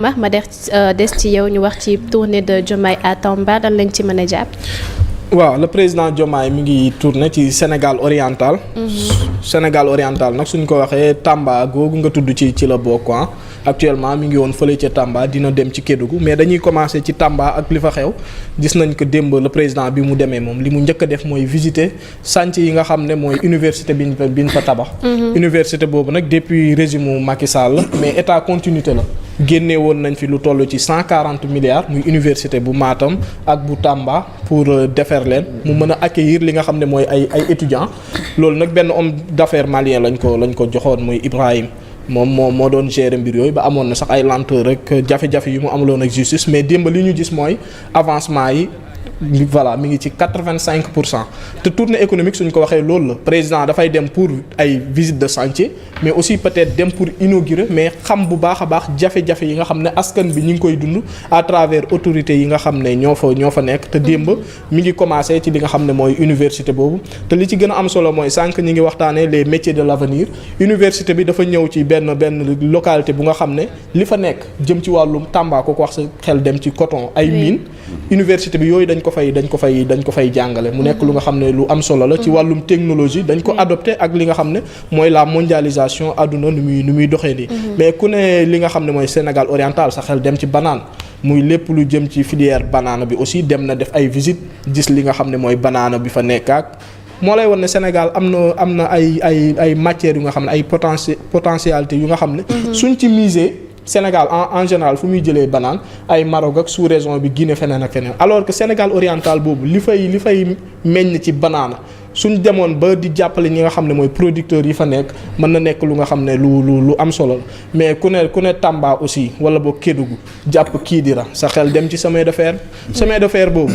ma des ci yow ñu wax ci tournée de Diomaye à Tamba dan lañ ci mën a jàpp. waaw le président Diomaye mi ngi tourné ci Sénégal oriental. Sénégal oriental nag suñ ko waxee Tamba googu nga tudd ci la bokk actuellement mi ngi woon fële ca Tamba dina dem ci Kédougou mais dañuy commencer ci Tamba ak li fa xew gis nañ ko démb le président bi mu demee moom li mu njëkk a def mooy visiter chantier yi nga xam ne mooy université bi ñu fa tabax. Université boobu nag depuis régime Macky Sall mais état continuité la. génne woon nañ fi lu toll ci 140 milliards muy université bu Matam ak bu Tamba pour defar leen mu mën a accueillir li nga xam ne mooy ay étudiants loolu nag benn homme d'affaires malien lañ ko joxoon muy Ibrahim moom moo doon gérer mbir yooyu ba amoon na sax ay lenteur rek jafe-jafe yu mu amuloon ak justice mais démb li ñu gis mooy avancement yi. voilà mi ngi ci 85% te tournée économique suñ ko waxee loolu la président dafay dem pour ay visite de chantier mais aussi peut-être dem pour inaugurer mais xam bu baax a baax jafe-jafe yi nga xam ne askan bi ñu ngi koy dund à travers autorités yi nga xam ne ñoo fa nekk te démb mi ngi commencé ci li nga xam ne mooy université boobu te li ci gën a am solo mooy sànq ñi ngi waxtaanee les métiers de l'avenir université bi dafa ñëw ci benn localité bu nga xam ne li fa nekk jëm ci wàllum Tamba ko wax sa xel dem ci coton ay mine université bi yooyu dañ ko fay jàngale mu nekk lu nga xam ne lu am solo la ci wàllum technologie dañ ko adopté ak li nga xam ne mooy la mondialisation àdduna nu muy doxee nii mais ku ne li nga xam ne mooy Sénégal oriental sa xel dem ci banane muy lépp lu jëm ci filière banane bi aussi dem na def ay visite gis li nga xam ne mooy banane bi fa nekk ak moo lay won ne Sénégal am na ay matières yu nga xam ne ay potentialité yu nga xam ne suñ ci miser Sénégal en général fu muy jëlee banane ay Maroc ak sous-région bi Guinée feneen ak feneen alors que Sénégal oriental boobu li fay meññ ci banane suñ demoon ba di jàppale ñi nga xam ne mooy producteurs yi fa nekk mën na nekk lu nga xam ne lu am solo la mais ku ne Tamba aussi wala boo Kédougou jàpp Kidira sa xel dem ci chemin de fer boobu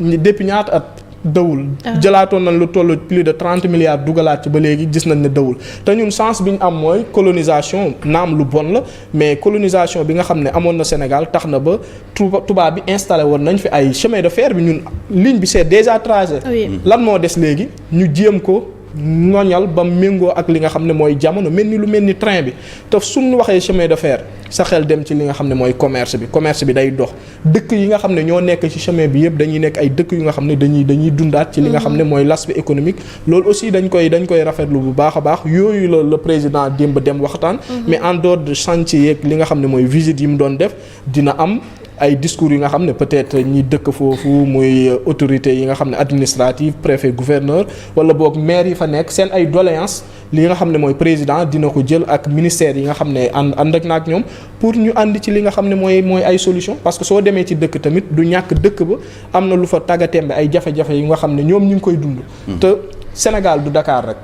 depuis ñaata at dawul jëlaatoon nañ lu toll plus de 30 milliards dugalaat ci ba léegi gis nañ ne dawul te ñun chance bi ñu am mooy colonisation naam lu bon la mais colonisation bi nga xam ne amoon na Sénégal tax na ba tubaab bi installé woon nañ fi ay chemin de fer bi ñun ligne bi c'est déjà tracé lan moo des léegi ñu jéem ko noñal ba méngoo ak li nga xam ne mooy jamono mel ni train bi te suñu waxee chemin de fer sa xel dem ci li nga xam ne mooy commerce bi day dox dëkk yi nga xam ne ñoo nekk ci chemin bi yëpp dañuy nekk ay dëkk yu nga xam ne dañuy dundaat ci li nga xam ne mooy l'aspect économique loolu aussi dañ koy rafetlu bu baax a baax yooyu la le président démb dem waxtaan mais en dehors de chantier yeeg li nga xam ne mooy visite yi mu doon def dina am ay discours yi nga xam ne peut-être ñi dëkk foofu muy autorités yi nga xam ne administrative préfet gouverneur wala boog maire yi fa nekk seen ay doléances li nga xam ne mooy président dina ko jël ak ministère yi nga xam ne ànd ak naak ñoom pour ñu ànd ci li nga xam ne mooy ay solution parce que soo demee ci dëkk tamit du ñàkk dëkk ba am na lu fa tàggatémbe ay jafe-jafe yi nga xam ne ñoom ñu ngi koy dund te Sénégal du Dakar rek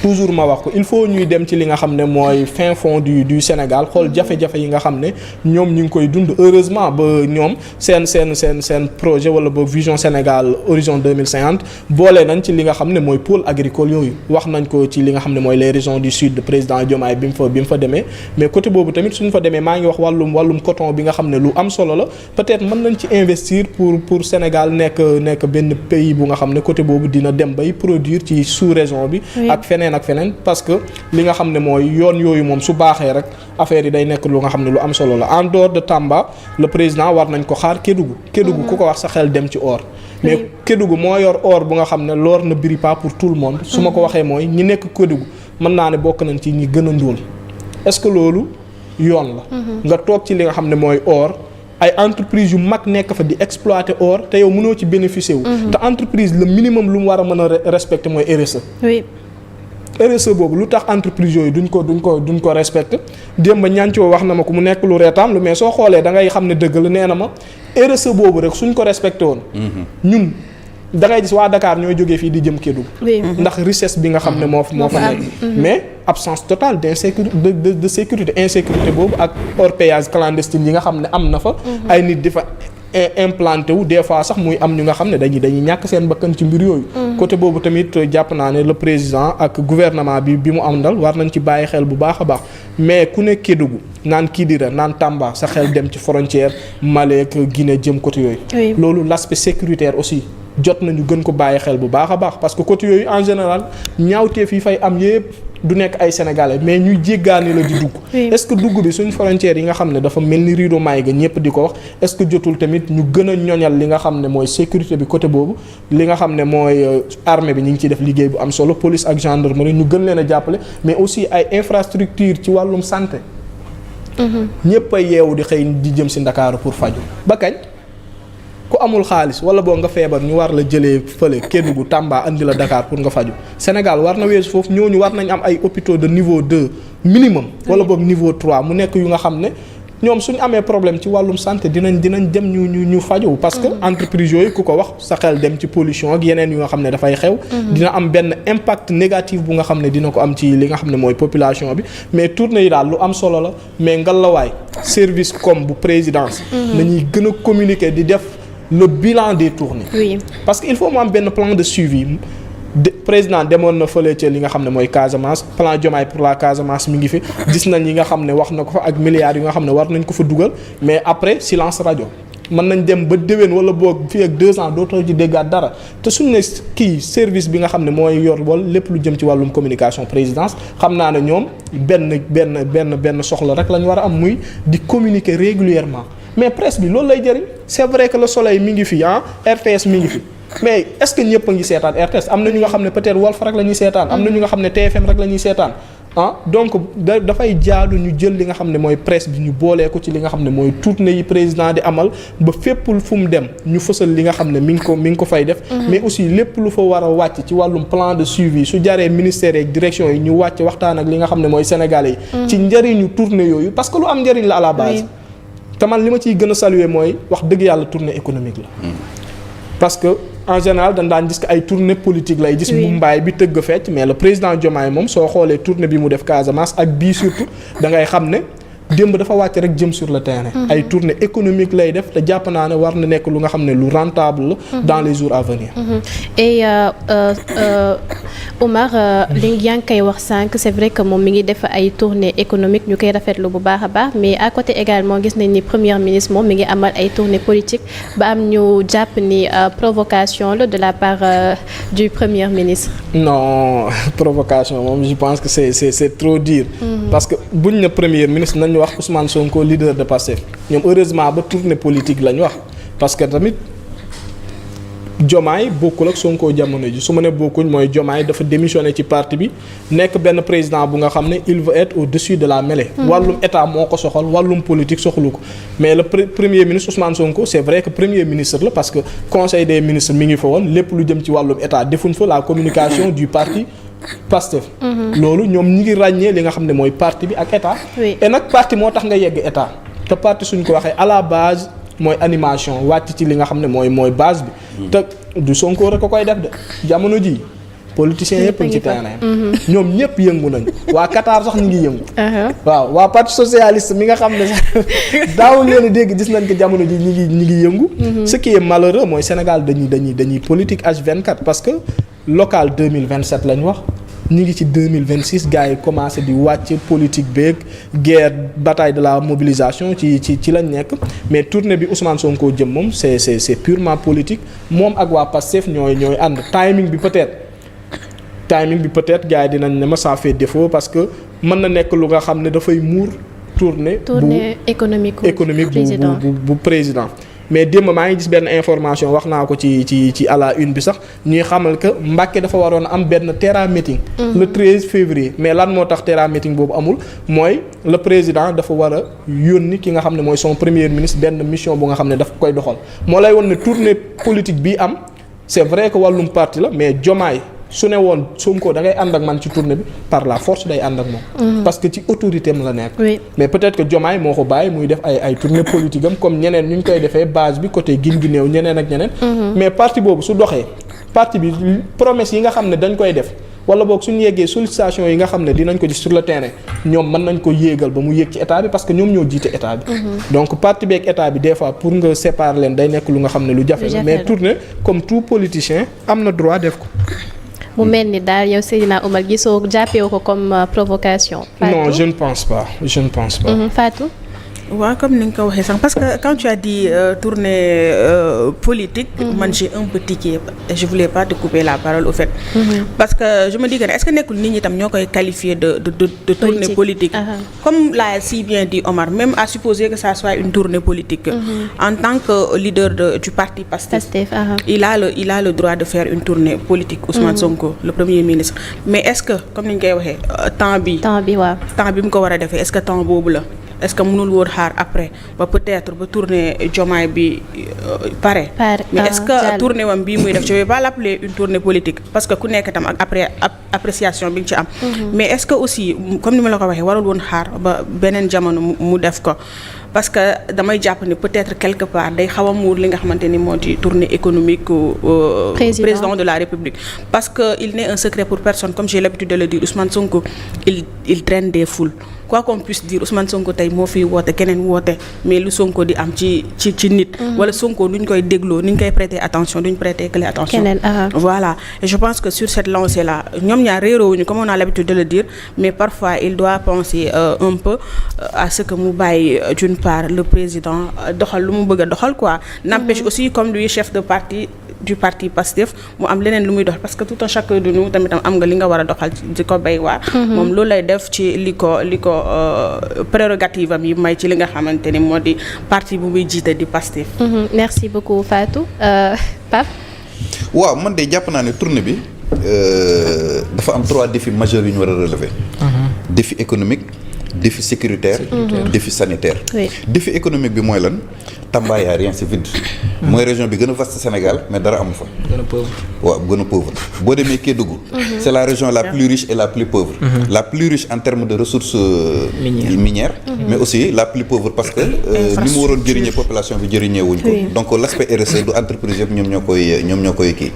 toujours ma wax ko il faut ñuy dem ci li nga xam ne mooy fin fond du Sénégal xool jafe-jafe yi nga xam ne ñoom ñu ngi koy dund heureusement ba ñoom seen projet wala ba vision Sénégal horizon 2050 boole nañ ci li nga xam ne mooy pôle agricole yooyu wax nañ ko ci li nga xam ne mooy les régions du sud de président Diomaye bi mu fa demee mais côté boobu tamit suñu fa demee maa ngi wax wàllum coton bi nga xam ne lu am solo la peut-être mën nañ ci investir pour Sénégal nekk benn pays bu nga xam ne côté boobu dina dem bay produire ci sous-région bi ak feneen parce que li nga xam ne mooy yoon yooyu moom su baaxee rek affaire yi day nekk lu nga xam ne lu am solo la en dehors de Tamba le président war nañ ko xaar Kédougou ku ko wax sa xel dem ci or mais Kédougou moo yor or bu nga xam ne l'or ne brille pas pour tout le monde su ma ko waxee mooy ñi nekk Kédougou mën naa ne bokk nañ ci ñi gën a ndóol est-ce que loolu yoon la nga toog ci li nga xam ne mooy or ay entreprise yu mag nekk fa di exploiter or te yow mënoo ci bénéficier wu te entreprise le minimum lu mu war a mën a respecter mooy RSE RSE boobu lu tax entreprise yooyu duñ ko respecté démb ñancoo wax na ma ko mu nekk lu reetaan lu mais soo xoolee da ngay xam ne dëgg la nee na ma RSE boobu rek suñ ko respecté woon ñun da ngay gis waa Dakar ñooy jógee fii di jëm Kédougou ndax richesse bi nga xam ne moo fa nekk mais absence totale de sécurité insécurité boobu ak orpaillage clandestine yi nga xam ne am na fa ay nit di fa implanté wu des fois sax muy am ñu nga xam ne dañuy ñàkk seen bakkan ci mbir yooyu côté boobu tamit jàpp naa ne le président ak gouvernement bi mu am dal war nañ ci bàyyi xel bu baax a baax mais ku ne Kédougou naan Kidira naan Tamba sa xel dem ci frontière Mali ak Guinée jëm côté yooyu loolu l'aspect sécuritaire aussi jot nañu gën ko bàyyi xel bu baax a baax parce que côté yooyu en général ñaawteef yi fay am yépp du nekk ay sénégalais mais ñuy jéggaani la di dugg. est-ce que dugg bi suñ frontières yi nga xam ne dafa mel ni rideau maay ga ñëpp di ko wax est-ce que jotul tamit ñu gën a ñoñal li nga xam ne mooy sécurité bi côté boobu li nga xam ne mooy armée bi ñu ngi ciy def liggéey bu am solo police ak gendarmerie ñu gën leen a jàppale mais aussi ay infrastructure ci wàllum santé. ñëpp a yeewu di xëy di jëm si Ndakaaru pour faju ba kañ. ku amul xaalis wala boo nga feebar ñu war la jëlee fële Kédougou Tamba andi la Dakar pour nga faju Sénégal war na weesu foofu ñooñu war nañ am ay hôpitaux de niveau 2 minimum wala boog niveau 3 mu nekk yu nga xam ne ñoom suñu amee problème ci wàllum santé dinañ dem ñu faju parce que entreprise yooyu ku ko wax sa xel dem ci pollution ak yeneen yu nga xam ne dafay xew dina am benn impact négatif bu nga xam ne dina ko am ci li nga xam ne mooy population bi mais tournée yi daal lu am solo la mais ngalawaay service comme bu présidence nañuy gën a communiquer di def le bilan des tournées. Oui. Parce que il faut mu am benn plan de suivi président demoon na fële ca li nga xam ne mooy Casamance plan Diomaye pour la Casamance mi ngi fi gis nañ yi nga xam ne wax na ko fa ak milliards yi nga xam ne war nañ ko fa dugal mais après silence radio mën nañ dem ba déwén wala boog fii ak 2 ans dootoo ci déggaat dara te suñ ne kii service bi nga xam ne mooy yor wala lépp lu jëm ci wàllum communication présidence xam naa ne ñoom benn soxla rek la ñu war a am muy di communiquer régulièrement mais presse bi loolu lay jëriñ c'est vrai que le soleil mi ngi fi RTS mi ngi fi mais est-ce que ñëpp a ngi seetaan RTS am na ñu nga xam ne peut-être Walf rek la ñuy seetaan am na ñu nga xam ne TFM rek la ñuy seetaan donc dafay jaadu ñu jël li nga xam ne mooy presse bi ñu boolee ko ci li nga xam ne mooy tournée yi président di amal ba fépp fu mu dem ñu fësal li nga xam ne mi ngi ko fay def mais aussi lépp lu fa war a wàcc ci wàllum plan de suivi su jaree ministère ak direction yi ñu wàcc waxtaan ak li nga xam ne mooy sénégalais yi ci njëriñu tournée yooyu parce que lu am njëriñ la à la base te man li ma ciy gën a saluer mooy wax dëgg yàlla tournée économique la parce que en général dañ daan gis que ay tournée politique lay gis Mumbaay bi tëgg fecc mais le président Diomaye moom soo xoolee tournée bi mu def Casamance ak bii surtout da ngay xam ne démb dafa wàcc rek jëm sur le terrain ay tournée économique lay def te jàpp naa ne war na nekk lu nga xam ne lu rentable la dans les jours à venir et Oumar li yaa ngi koy wax sànq c'est vrai que moom mi ngi def ay tournée économique ñu koy rafetlu bu baax a baax mais à côté également gis nañ ni premier ministre moom mi ngi amal ay tournée politique ba am ñu jàpp ni provocation la de la part du premier ministre. Non provocation moom je pense que c'est trop dire parce que buñ na premier ministre nañu wax Ousmane Sonko leader de Pastef ñoom heureusement ba tournée politique lañ wax parce que tamit Diomaye bokkul ak Sonko jamono ji su ma ne bokkuñ mooy Diomaye dafa démissionné ci parti bi nekk benn président bu nga xam ne il veut être au-dessus de la mêlée wàllum état moo ko soxal wàllum politique soxlu ko mais le premier ministre Ousmane Sonko c'est vrai que premier ministre la parce que conseil des ministres mi ngi fa woon lépp lu jëm ci wàllum état defuñ fa la communication du parti Pastef loolu ñoom ñi ngi ràññee li nga xam ne mooy parti bi ak état et nag parti moo tax nga yegg état te parti suñ ko waxee à la base mooy animation wàcc ci li nga xam ne mooy base bi te du Sonko rek a koy def de jamono ji politiciens yëpp ci terrain ñoom ñëpp yëngu nañ waa Qatar sax ñu ngi yëngu waaw waa parti socialiste mi nga xam ne sax daawul leen a dégg gis nañ ko jamono ji ñi ngi yëngu ce qui est malheureux mooy Sénégal dañuy politique H24 parce que local 2027 lañ wax ñu ngi ci 2026 gars yi commencé di wàcc politique beeg guerre bataille de la mobilisation ci lañ nekk mais tournée bi Ousmane Sonko jëm moom c'est purement politique moom ak waa Pastef ñooy ànd timing bi peut-être gars yi dinañ ne ma ça fait défaut parce que mën na nekk lu nga xam ne dafay muur tournée économique bu président mais démb maa ngi gis benn information wax naa ko ci à la une bi sax ñuy xamal que Mbacké dafa waroon am benn terra meeting le 13 février mais lan moo tax terra meeting boobu amul mooy le président dafa war a yónni ki nga xam ne mooy son premier ministre benn mission bu nga xam ne dafa koy doxal moo lay won ne tournée politique bii am c'est vrai que wàllum parti la mais Diomaye su ne woon Sonko da ngay ànd ak man ci tournée bi par la force day ànd ak moom parce que ci autorité am la nekk mais peut-être que Diomaye moo ko bàyyi muy def ay tournée politique am comme ñeneen ñu koy defee base bi côté Guinguinéo ñeneen ak ñeneen mais parti boobu su doxee parti bi promesse yi nga xam ne dañ koy def wala boog suñu yeggee sollicitation yi nga xam ne dinañ ko gis sur le terrain ñoom mën nañ ko yéegal ba mu yéeg ci état bi parce que ñoom ñoo jiite état bi donc parti bi ak état bi des fois pour nga séparer leen day nekk lu nga xam ne lu jafe la mais tournée comme tout politicien am na droit def ko mu mel ni daal yow Seydina Oumar gisoo jàppee ko comme provocation. non je ne pense pas. Fatou. waaw comme ni nga ko waxee sax parce que quand tu as dit tournée politique. man j'ai un peu tiqué et je voulais pas te couper la parole au fait. parce que je me dis que est-ce que nekkul nit ñi tam ñoo koy qualifier de tournée politique. comme l'a si bien dit Omar, même à supposer que ça soit une tournée politique. En tant que leader du parti Pastef. il a le droit de faire une tournée politique. Ousmane Sonko le premier ministre. mais est-ce que comme ni ñu koy waxee temps bi mu ko war a defee est-ce que temps boobu la. est-ce que mënul woon xaar après ba peut-être ba tournée Diomaye bi pare. mais est-ce que tournée wam bii muy def je vais pas l'appeler une tournée politique parce que ku nekk tam ak après appréciation bi nga ci am. mais est-ce que aussi comme ni ma la ko waxee warul woon xaar ba beneen jamono mu def ko. parce que damay jàpp ni peut-être quelque part day xaw a muur li nga xamante ni moo di tournée économique président de la République parce que il n'est un secret pour personne comme j'ai l'habitude de le dire Ousmane Sonko il traîne des foules quoi qu'on puisse dire Ousmane Sonko tey moo fiy woote keneen woote mais lu Sonko di am ci nit wala Sonko nuñ koy dégloo nuñ koy prêter attention duñ prêter que attention voilà et je pense que sur cette lancée là ñoom ñaar réeroowuñu comme on a l'habitude de le dire mais parfois il doit penser un peu à ce que mu bàyyi d'une part le président doxal lu mu bëgg a doxal quoi n'empêche aussi comme lui chef de parti du parti Pastef mu am leneen lu muy dox parce que tout un chacun de nous tamit am nga li nga war a doxal di ko bay waar moom loolu lay def ci li ko prérogative am yi may ci li nga xamante ni moo di parti bu muy jiite di Pastef. Merci beaucoup Fatou Pape. waaw man de jàpp naa ne tournée bi dafa am 3 défis majeurs yu ñu war a relever. Défi économique défi sécuritaire défi sanitaire. Défi économique bi mooy lan Tamba y a rien c'est vide. mooy région bi gën a vaste Sénégal mais dara amu fa. gën a pauvre. waaw gën a pauvre boo demee Kédougou. c'est la région la plus riche et la plus pauvre. La plus riche en termes de ressources minières. Mais aussi la plus pauvre parce que ni mu waroon jëriñee population bi jëriñee wuñ ko. Donc l'aspect RSE du entreprise yëpp ñoom ñoo koy kii.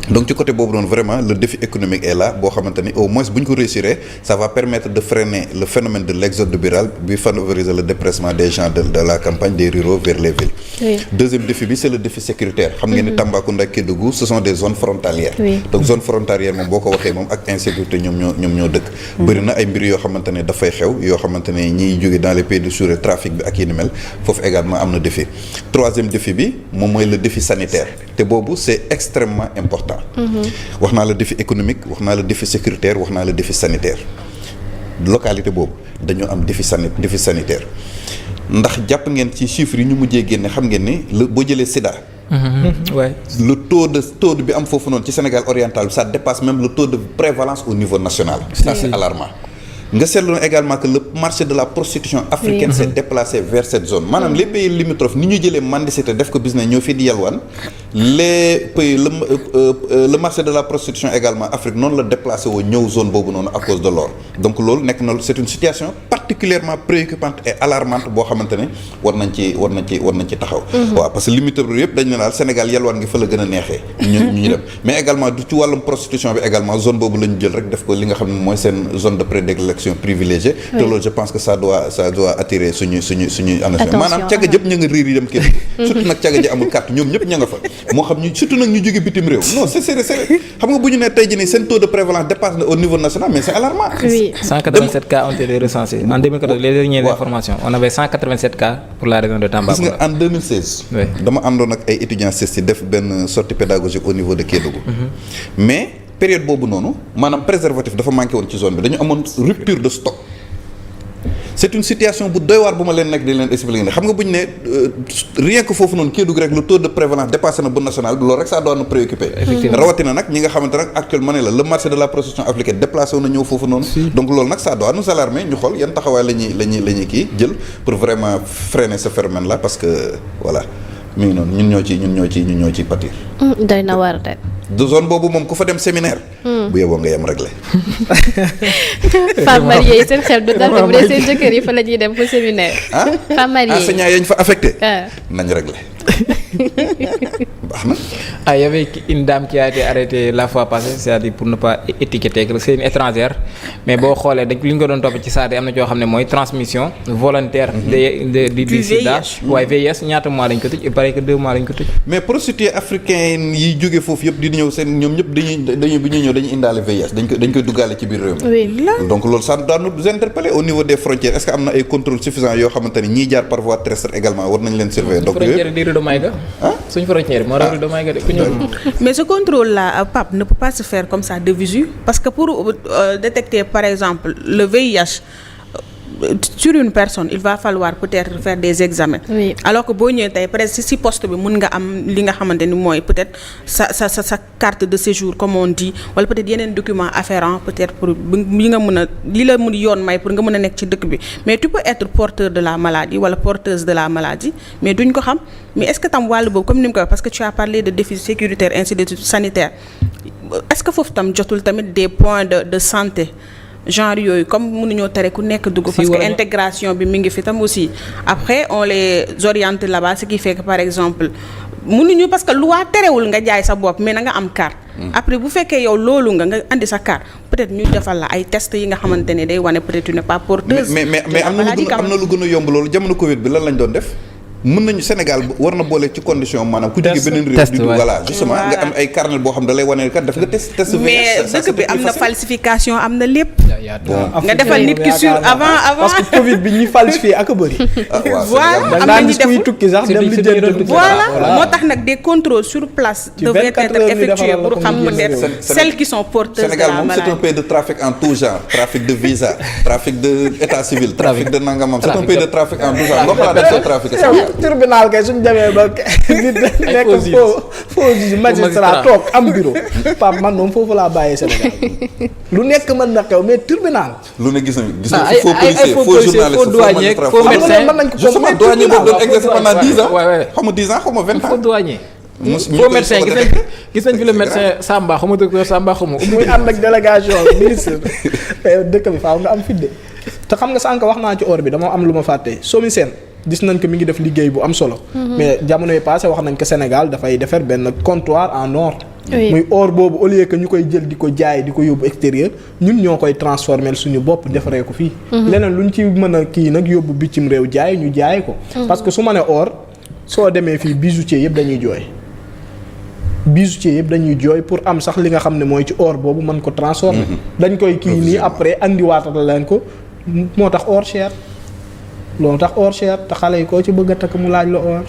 donc ci côté boobu noonu vraiment le défi économique est là boo xamante ni au moins bu ñu ko réussir ça va permettre de freiner le phénomène de l'exode rural bi favoriser le déplacement des gens de la campagne des ruraux vers les villes. Deuxième défi bi c'est le défi sécuritaire. xam ngeen ni Tambacounda ak Kédougou ce sont des zones frontalières. Donc zone frontalière moom boo ko waxee moom ak insécurité ñoom ñoo dëkk. bëri na ay mbir yoo xamante ne dafay xew yoo xamante ne ñiy jóge dans les pays du Sud trafic bi ak yi ni mel foofu également am na défi. Troisième défi bi moom mooy le défi sanitaire te boobu c'est extrêmement important. wax naa la défi économique wax naa la défi sécuritaire wax naa la défi sanitaire localité boobu dañoo am défi sanitaire ndax jàpp ngeen ci chiffres yi ñu mujjee génne xam ngeen ni boo jëlee Sida. Le taux bi am foofu noonu ci Sénégal oriental ça dépasse même le taux de prévalence au niveau national. Ça c'est alarmant. nga seetlu également que le marché de la prostitution africaine s'est déplacé vers cette zone maanaam les pays limitrophes ni ñu jëlee mendicité def ko business ñoo fi di yalwaan les pays le marché de la prostitution également Afrique noonu la déplacé woo ñëw zone boobu noonu à cause de l'or donc loolu nekk na c'est une situation particulièrement préoccupante et alarmante boo xamante ne war nañ ci taxaw. waaw parce que limitrophes yëpp dañ ne daal Sénégal yalwaan ngi fa la gën a neexee. ñu dem mais également du ci wàllum prostitution bi également zone boobu la ñu jël rek def ko li nga xam ne mooy seen zone de prédilection privilégiée te loolu je pense que ça doit attirer suñu attention maanaam cagga jëpp ña nga riir yi dem kenn surtout nag cagga ji amul carte ñoom ñëpp ña nga fa moo xam ñu surtout nag ñu jóge bitim réew non c'est xam nga bu ñu ne tey jii nii seen taux de prévalence dépasse na au niveau national mais c'est alarmant. 187 cas ont été recensés en 2014 les dernières informations on avait 187 cas pour la région de Tambacounda. gis nga en 2016 dama àndoon ak ay étudiants CESTI def benn sortie pédagogique au niveau de Kédougou mais période boobu noonu maanaam préservatif dafa manqué woon ci zone bi dañu amoon rupture de stock c'est une situation bu doy waar bu ma leen nekk di leen expliquer ne xam nga bu ñu ne rien que foofu noonu Kédougou rek le taux de prévalence dépassé na bu national bi loolu rek ça doit nous préoccuper rawatina nag ñi nga xamante nag actuellement ne la le marché de la prostitution africaine déplacé wu na ñëw foofu noonu donc loolu nag ça doit nous alarmer ñu xool yan taxawaay la ñuy kii jël pour vraiment freiner ce phénomène là parce que voilà mi ngi noonu ñun ñoo ci pâtir doy na war de de zone boobu moom ku fa dem séminaire. bu yeboo nga yem réglé. femmes mariées yi seen xel du dal bu dee seen jëkkër yi fa la ñuy dem pour séminaire. femmes mariées enseignants yañ fa affecté. nañ réglé. baax na. Ah, y avait une dame qui a été arrêtée la fois passée, c'est-à-dire pour ne pas étiqueter que c'est une étrangère, mais boo xoolee dañ li ñu ko doon topp ci saa am na joo xam ne mooy transmission volontaire du sida. waaye VIH ñaata mois lañ ko tëj il paraît que 2 mois lañ ko tëj. mais prostituées africaines yi jóge foofu yëpp di ñëw seen ñoom ñëpp dañuy bu ñuy ñëw dañuy indaale VIH dañ koy duggaale ci biir réew mi. oui donc loolu ça doit nous interpeller au niveau des frontières est-ce que am na ay contrôles suffisants yoo xamante ni ñiy jaar par voie terrestre également war nañ leen surveiller. donc frontière di Rido Maïga. suñu frontière moo raw Rido Maïga de ku ñëw. mais ce contrôle-là, Pape, ne peut pas se faire comme ça de visu parce que pour détecter par exemple le VIH sur une personne il va falloir peut-être faire des examens. Oui. Alors que boo ñëwee tey presque si poste bi mun nga am li nga xamante ni mooy peut-être sa carte de séjour comme on dit wala peut-être yeneen documents afférents peut-être pour li nga mën a li la mun yoon may pour nga mën a nekk ci dëkk bi mais tu peux être porteur de la maladie wala porteuse de la maladie mais duñ ko xam mais est-ce que tam wàllu boobu comme ni mu ko wax parce que tu as parlé de défis sécuritaires ainsi de suite sanitaire est-ce que foofu tam jotul tamit des points de santé. genre yooyu comme mënuñoo tere ku nekk dugg parce que intégration bi mi ngi fi tam aussi après on les oriente là-bas ce qui fait que par exemple mënuñu parce que loi terewul nga jaay sa bopp mais na nga am carte après bu fekkee yow loolu nga andi sa carte peut-être ñu defal la ay tests yi nga xamante ne day wane peut-être tu n'es pas porteuse mais am na lu gën a yomb loolu jamono Covid bi lan lañ doon def mën nañu Sénégal war na boole ci condition maanaam ku jóge beneen réew di voilà justement nga am ay carnet boo xam da lay wane kat def nga test mais dëkk bi am na falsification am na lépp nga defal nit ki sur avant parce que Covid bi ñuy falsifié ak a bëri voilà am na ñu def tukki sax dem li jënd voilà moo tax nag des contrôles sur place devaient être effectués pour xam peut-être celles qui sont porteuses de la Sénégal moom maladie. c'est un pays de trafic en tout genre trafic de visa trafic de état civil trafic de nangamam c'est un pays de trafic en tout genre ndox laa def soo trafic tribunal kay suñ demee ba nit nekk faux juge magistrat toog am bureau Pape man moom foofu laa bàyyee Sénégal lu nekk mën na xew mais tribunal lu ne gis nañu faux policier faux journaliste faux douanier faux médecin mën nañ ko justement douanier boobu doon exercer pendant 10 ans xaw ma 10 ans xaw ma 20 ans faux douanier faux médecin gis nañ fi le médecin Samba xaw ma docteur Samba xaw ma muy ànd ak délégation ministre dëkk bi faaw nga am fidde te xam nga sànq wax naa ci or bi dama am lu ma fàtte Somi Sène gis nañ ko mi ngi def liggéey bu am solo mais jamono yi passé wax nañ ko Sénégal dafay defar benn comptoir en or muy or boobu au lieu que ñu koy jël di ko jaay di ko yóbbu extérieur ñun ñoo koy transformer suñu bopp defaree ko fii leneen lu ñu ci mën a kii nag yóbbu bitim réew jaay ñu jaay ko parce que su ma ne or soo demee fii bijoutier yëpp dañuy jooy pour am sax li nga xam ne mooy ci or boobu mën ko transformer dañ koy kii nii après andiwaatal leen ko moo tax or cher loolu tax or cher te xale yi koo ci bëgg a takk mu laaj la or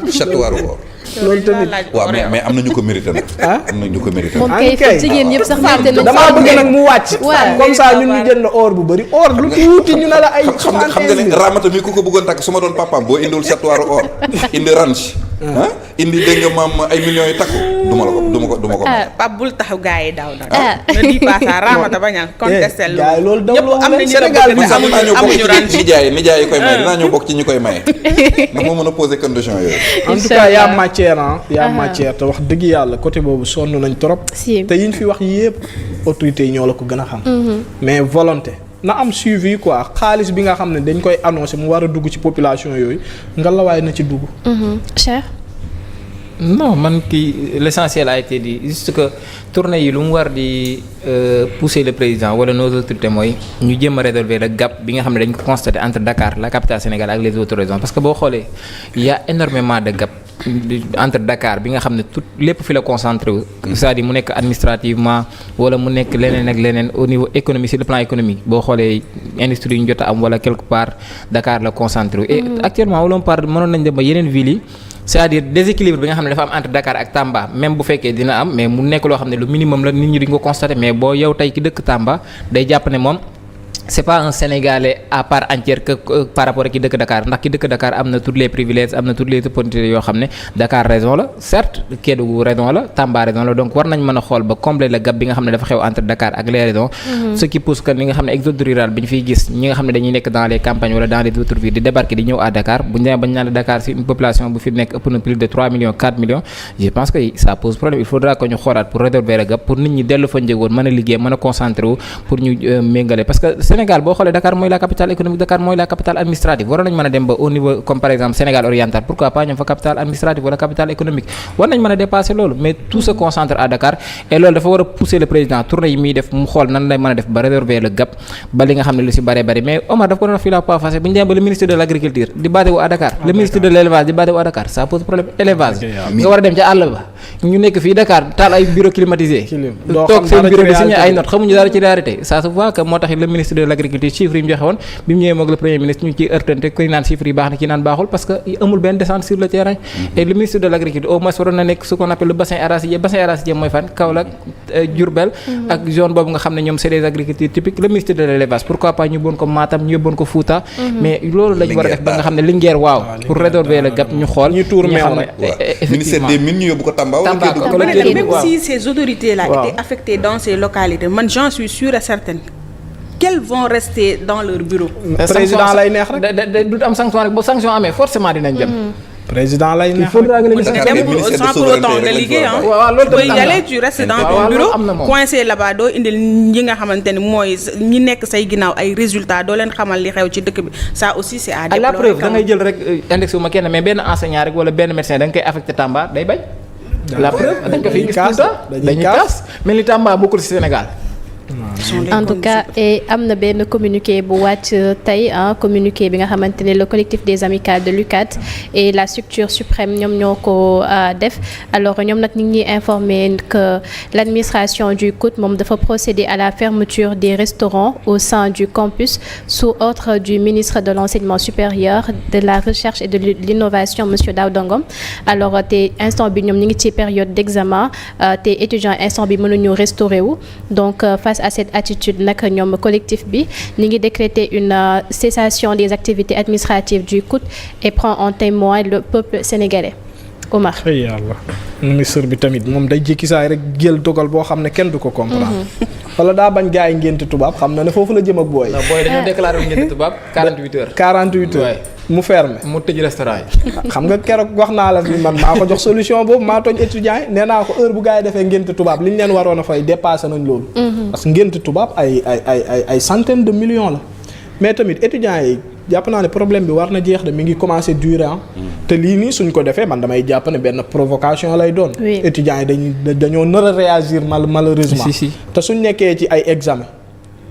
château or loolu tamit waaw mais am na ñu ko mérité nag am na ñu ko mérité moom kay fa jigéen yëpp sax mérité nañ damaa bëgg nag mu wàcc comme ça ñun ñu jënd or bu bëri or lu tuuti ñu ne la ay xam nga ne ramata mi ku ko bëggoon takk su ma doon papaam boo indiwul château or indi ranch indi dégg nga maam ay millions yu takku du ma ko Pape bul taxaw gars yi daaw nag ne di passa ramata bañal contesté gars yi loolu daw ñëpp am nañu Sénégal bëgg te dinaa ñëw bokk amuñu ci ranch nijaay yi koy maye dinaa ñëw bokk ci ñi koy maye ndax moo mën a poser condition yooyu en tout cas yaa matière te wax dëgg yàlla côté boobu sonn nañ trop te yiñ fi wax yépp autorités yi ñoo la ko gën a xam mais volonté na am suivi quoi xaalis bi nga xam ne dañ koy annoncer mu war a dugg ci population yooyu nga la waaye na ci dugg cher non man kii l'essentiel a été dit juste que tournée yi lu mu war di pousser le président wala nos autorités mooy ñu jéem a résolver le gap bi nga xam ne dañ ko constaté entre Dakar la capitale Sénégal ak les autres régions parce que boo xoolee il y a énormément de gap entre Dakar bi nga xam ne tout lépp fi la concentré wu c'est-à-dire mu nekk administrativement wala mu nekk leneen ak leneen au niveau économique sur le plan économique boo xoolee industrie yu ñu jot a am wala quelque part Dakar la concentré wu et actuellement wala mu part mënoon nañ dem ba yeneen villes yi c'est-à-dire déséquilibre bi nga xam ne dafa am entre Dakar ak Tamba même bu fekkee dina am mais mu nekk loo xam ne lu minimum la nit ñi di ko constater mais boo yow tey ki dëkk Tamba day jàpp ne moom c'est pas un Sénégalais à part entière que par rapport ak ki dëkk Dakar ndax ki dëkk Dakar am na tous les privilèges am na toutes les opportunités yoo xam ne Dakar raison la certes Kédougou raison la Tamba raison la donc war nañ mën a xool ba combler le gap bi nga xam ne dafa xew entre Dakar ak les raisons ce qui pousse que li nga xam ne exode rural bi ñu fiy gis ñi nga xam ne dañuy nekk dans les campagnes wala dans les autres villes di débarquer di ñëw à Dakar bu ñu demee ba ñu naan Dakar c'est une population bu fi nekk ëpp na plus de 3 millions 4 millions je pense que ça pose problème il faudra que ñu xoolaat pour résorber le gap pour nit ñi dellu fa njëgoon mën a liggéey mën a concentrer wu pour ñu méngale parce que Sénégal boo xoolee Dakar mooy la capitale économique, Dakar mooy la capitale administrative. Waroon nañ mën a dem ba au niveau comme par exemple Sénégal oriental, pourquoi pas ñoom fa capitale administrative wala capitale économique. War nañ mën a dépasser loolu, mais tout se concentre à Dakar et loolu dafa war a pousser le président tournée yi muy def mu xool nan lay mën a def ba résorber le gap ba li nga xam ne lu ci bari mais Omar dafa ko doon fii la pas facile bu ñu demee ba le ministre de l'agriculture di basé wu à Dakar, le ministre de l'élevage di basé wu à Dakar, ça pose problème. Élevage nga war a dem ca àll ba ñu nekk fii Dakar taal ay bureau climatisé toog seen bureau di signé ay notes xamuñu dara ci réalité. Ça se voit que moo tax le ministre de l'agriculture chiffres yi mu joxe woon bi mu ñëwee moog le premier ministre ñu ci heurtante koy naan chiffres yi baax na ci naan baaxul parce que amul benn descente sur le terrain. Et le ministre de l'agriculture au moins waroon na nekk ce qu'on appelle le bassin arachidier mooy fan Kaolack Diourbel ak zone boobu nga xam ne ñoom c'est des agricultures typiques. Le ministre de l'élevage pourquoi pas ñu yóbboon ko Matam ñu yóbboon ko Fouta mais loolu lañu war a def ba nga xam ne Linguère waaw pour résorber le gap ñu xool ñu xam ne ministère des mines ñu yóbbu ko Tamba wala même si ces autorités là étaient affectées dans ces localités man j'en suis sûre et certaine qu'elles vont rester dans leur bureau. président lay neex rek du am sanction rek boo sanction amee forcément dinañ dem. président lay neex il faudra que dem sans pour autant nga liggéey ah. waaw loolu tamit am na tu restes dans ton bureau coincé là-bas doo indil ñi nga xamante ni mooy ñi nekk say ginnaaw ay résultats doo leen xamal li xew ci dëkk bi ça aussi c'est à déplorer. la preuve da ngay jël rek index wu ma kenn mais benn enseignant rek wala benn médecin da nga koy affecté Tamba day bañ. la preuve dañ ko fiy gis tout ça dañuy kaas mais li Tamba bokkul ci Sénégal. En tout cas et am na benn communiqué bu wàcc tey communiqué bi nga xamante ne le collectif des amicales de l'UCAD et la structure suprême ñoom ñoo ko def alors ñoom nag ñu ngi informé que l'administration du COUD moom dafa procéder à la fermeture des restaurants au sein du campus sous ordre du ministre de l'enseignement supérieur de la recherche et de l'innovation monsieur Daouda Ngom alors te instant bi ñoom ñu ngi ci période d'examen te étudiants instant bi mënuñu restaurer wu donc face à cette attitude nag ñoom collectif bi ñu ngi décréter une cessation des activités administratives du COUD et prend en témoin le peuple sénégalais. Omar. xëy yàlla ministre bi tamit moom day jékki saay rek jël dogal boo xam ne kenn du ko comprendre. wala daa bañ gaa yi ngénte tubaab xam na ne foofu la jëm ak booy. non booy dañoo déclaré wu ngénte tubaab 48 heures. 48 heures mu fermé. mu tëj restaurant yi. xam nga keroog wax naa la fi man maa ko jox solution boobu maa tooñ étudiants yi nee naa ko heure bu gaa yi defee ngénte tubaab li ñu leen waroon a fay dépassé nañ loolu. parce que ngénte tubaab ay centaines de millions la. mais tamit étudiants yi jàpp naa ne problème bi war na jeex de mi ngi commencer durer te lii nii suñ ko defee man damay jàpp ne benn provocation lay doon. étudiants yi dañoo nar a réagir malheureusement. te suñ nekkee ci ay examen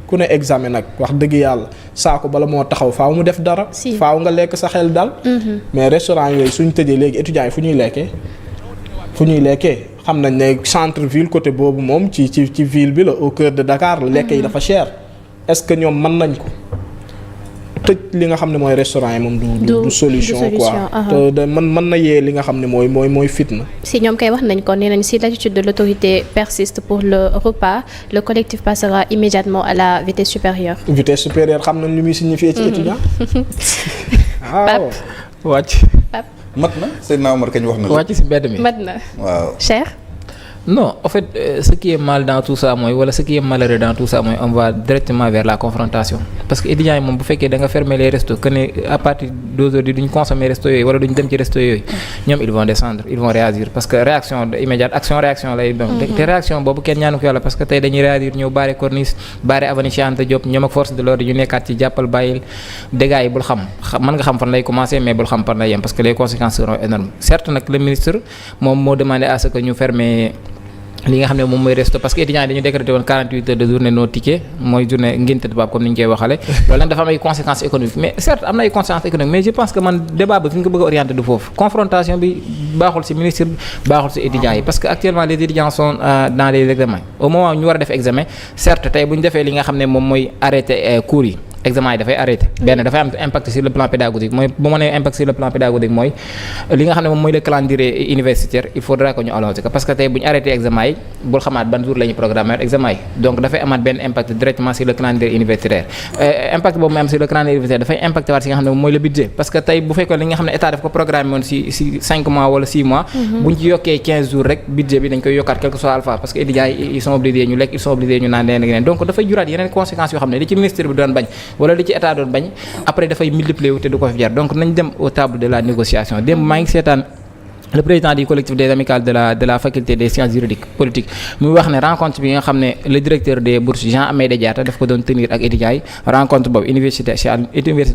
ku ne examen nag wax dëgg yàlla saako bala moo taxaw faaw mu def dara. faaw nga lekk sa xel dal. mais restaurant yooyu suñ tëjee léegi étudiants yi fu ñuy lekkee xam nañ ne centre ville côté boobu moom ci ville bi la au cœur de Dakar la lekk yi dafa cher est-ce que ñoom mën nañ ko. tëj li nga xam ne mooy restaurant yi moom du solution quoi te mën na yee li nga xam ne mooy fitna. si ñoom kay wax nañ ko nee nañ si l'attitude de l'autorité persiste pour le repas le collectif passera immédiatement à la vitesse supérieure. vitesse supérieure xam nañ lu muy signifier ci étudiant. waaw wàcc. mat na Seydina Omar kañ wax na la. wàcc si mbedd mi mat na. waaw cher. non en fait ce qui est mal dans tout ça mooy wala ce qui est malheureux dans tout ça mooy on va directement vers la confrontation parce que étudiants yi moom bu fekkee da nga fermer les restos que ne à partir d'aujourd'hui duñ consommer resto yooyu wala duñ dem ci resto yooyu ñoom ils vont descendre ils vont réagir parce que réaction immédiate action réaction lay doon te réaction boobu kenn ñaanu ko yàlla parce que tey dañuy réagir ñëw baare corniche baare avenue Cheikh Anta Diop ñoom ak force de l'ordre ñu nekkaat ci jàppal bàyyil dégâts yi bul xam mën nga xam fan lay commencer mais bul xam fan lay yem parce que les conséquences seront énormes certes nag le ministre moom moo demandé à ce que ñu fermer li nga xam ne moom mooy resto parce que étudiants yi dañu décrété woon 48 heures de journée no ticket mooy journée ngénte tubaab comme ni ñu koy waxale loolu nag dafa am ay conséquences économiques mais certes am na ay conséquences économiques mais je pense que man débat bi fi ñu ko bëgg a orienter du foofu confrontation bi baaxul ci ministre baaxul ci étudiants yi parce que actuellement les étudiants sont dans les examens au moment ñu war a def examen certes tey bu ñu defee li nga xam ne moom mooy arrêté cours yi examen yi dafay arrêté benn dafay am impact sur le plan pédagogique mooy bu ma nee impact sur le plan pédagogique mooy li nga xam ne moom mooy le calendrier universitaire il faudra que ñu allonger ko parce que tey bu ñu arrêté examen yi bul xamaat ban jour la ñuy programmer examen yi donc dafay amaat benn impact directement sur le calendrier universitaire impact boobu mu am sur le calendrier universitaire dafay impacté waat si nga xam ne moom mooy le budget parce que tey bu fekkoon li nga xam ne état daf ko programmé woon si 5 mois wala 6 mois buñ ci yokkee 15 jours rek budget bi dañ koy yokkaat quel que soit alpha parce que étudiants yi ils sont obligés ñu lekk ils sont obligés ñu naan leneen donc dafay juraat yeneen conséquences yoo xam ne li ci ministère bi doon bañ wala li ci état doon bañ après dafay multiplier wu te du ko fi jar donc nañ dem au table de la négociation démb maa ngi seetaan le président du collectif des amicales de la faculté des sciences juridiques politiques muy wax ne rencontre bi nga xam ne le directeur des bourses Jean Amédée Diatta daf ko doon tenir ak étudiants yi rencontre boobu université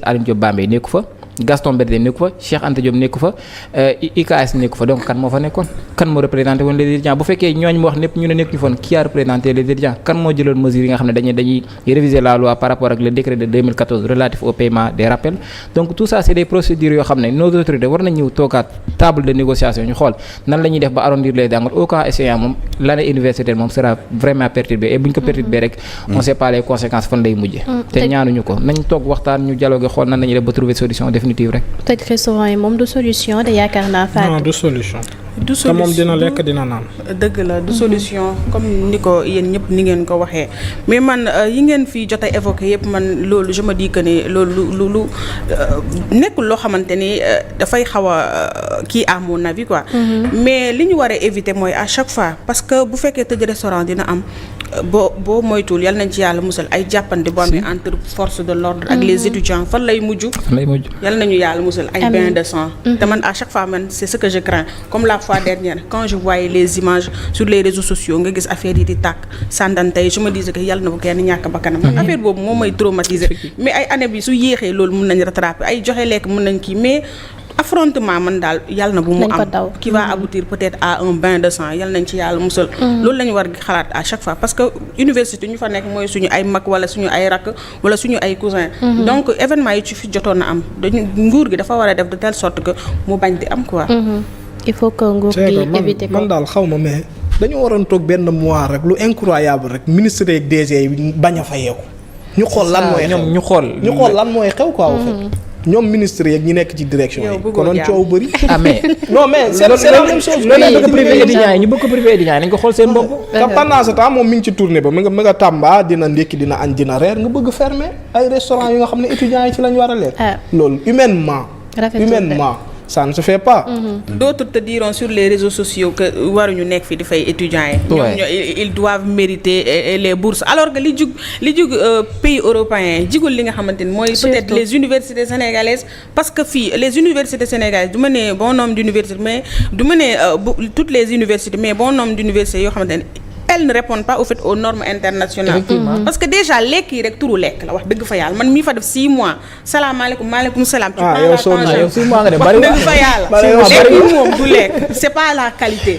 Alioune Diop Bambey nekku fa Gaston Berger nekku fa Cheikh Anta Diop nekku fa IKS nekku fa donc kan moo fa nekkoon kan moo représenté woon les étudiants bu fekkee ñooñu mu wax ñëpp ñu ne nekk ñu foon qui a représenté les étudiants kan moo jëloon mesures yi nga xam ne dañuy réviser la loi par rapport ak le décret de 2014 relatif au paiement des rappels donc tout ça c'est des procédures yoo xam ne nos autorités war nañ ñëw toogaat table de négociation ñu xool nan la ñuy def ba arrondir les angles au cas échéant moom l'année universitaire moom sera vraiment perturbée et bu ñu ko perturbé rek on sait pas les conséquences fan lay mujjee te ñaanuñu ko nañ toog waxtaan ñu dialogue xool nan la ñuy def ba trouver solution définitive rek. tëj restaurant yi moom du solution de yaakaar naa Fatou. non du solution. du solution te moom dina lekk dina naan. dëgg la du solution comme ni ko yéen ñëpp ni ngeen ko waxee mais man yi ngeen fi jot a évoqué yëpp man loolu je me dis que ne loolu lu nekkul loo xamante ni dafay xaw a kii à mon avis quoi. mais li ñu war a éviter mooy à chaque fois parce que bu fekkee tëj restaurant dina am boo moytuwul yal nañ ci yàlla musal ay jàppante boo amee entre force de l'ordre ak les étudiants fan lay mujj. yal nañu yàlla musal ay bain de sang. te man à chaque fois man c'est ce que je crains comme la fois dernière quand je voyais les images sur les réseaux sociaux nga gis affaire yi di tàkk sàndante yi je me disais que yàlla na bu kenn ñàkk bakkanam man affaire boobu moom may traumatiser mais ay année bi su yéexee loolu mun nañ rattraper ay joxe lekk mun nañ kii mais affrontement man daal yàlla na bu mu am qui va aboutir peut-être à un bain de sang yàlla nañ ci yàlla musal loolu la ñu war xalaat à chaque fois parce que université ñu fa nekk mooy suñu ay mag wala suñu ay rakk wala suñu ay cousin donc événement yi ci fi jotoon na am dañu nguur gi dafa war a def de telle sorte que mu bañ di am quoi. il faut que nguur gi éviter ko man daal xaw ma mais dañu waroon toog benn mois rek lu incroyable rek ministre yeeg DG yi bañ a fayeeku ñu xool lan mooy xew ñu xool lan mooy xew quoi au fait ñoom ministre yeeg ñi nekk ci direction yi konoon coow bëri ah mais non mais c'est la même chose loolu bëgg privé étudiants yi ñu bëgg ko privé étudiants yi nañ ko xool seen bopp te pendant ce temps moom mi ngi ci tournée ba mi nga Tamba dina ndékki dina añ dina reer nga bëgg fermer ay restaurant yi nga xam ne étudiants yi ci lañ war a leer loolu humainement ça ne se fait pas. D'autres te diront sur les réseaux sociaux que waruñu nekk fi di fay étudiants yi. ñoom ils doivent mériter les bourses alors que li jug pays européens jigul li nga xamante ni mooy peut-être les universités sénégalaises parce que fii les universités sénégalaises du ma ne bon nombre d'universités mais du ma ne toutes les universités mais bon nombre d'universités yoo xamante ni elles ne répondent pas au fait aux normes internationales. Parce que déjà lekk yi rek turu lekk la wax dëgg fa yàlla man mii fa def 6 mois salaamaaleykum maaleykum salaam. yow soo yow 6 mois nga def bari dëgg fa yàlla. lekk yi moom du lekk c'est pas la qualité.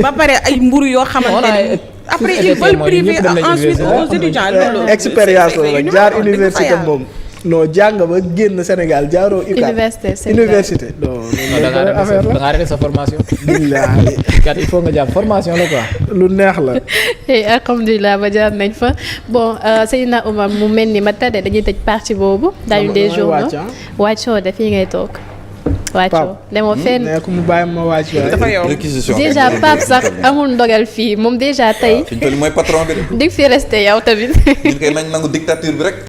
ba pare ay mburu yoo xamante ne après ils veulent priver ensuite aux étudiants loolu. expérience la jaar université moom. non jàng ba génn Sénégal jaaroo université non da nga arrêté sa formation. billahi kat il faut nga jàpp formation la quoi. lu neex la. alhamdulilah ba jaar nañ fa bon Seydina Oumar mu mel ni ma tàddee dañuy tëj partie boobu. daañu des journaux wàccoo de fii ngay toog. wàccoo demoo fenn. nee ko mu bàyyi ma wàcc dafa yow déjà Pape sax amul ndogal fii moom déjà tey. fi ñu toll mooy patron bi de. dig fi resté yow tamit. ñu koy nañ nangu dictature bi rek.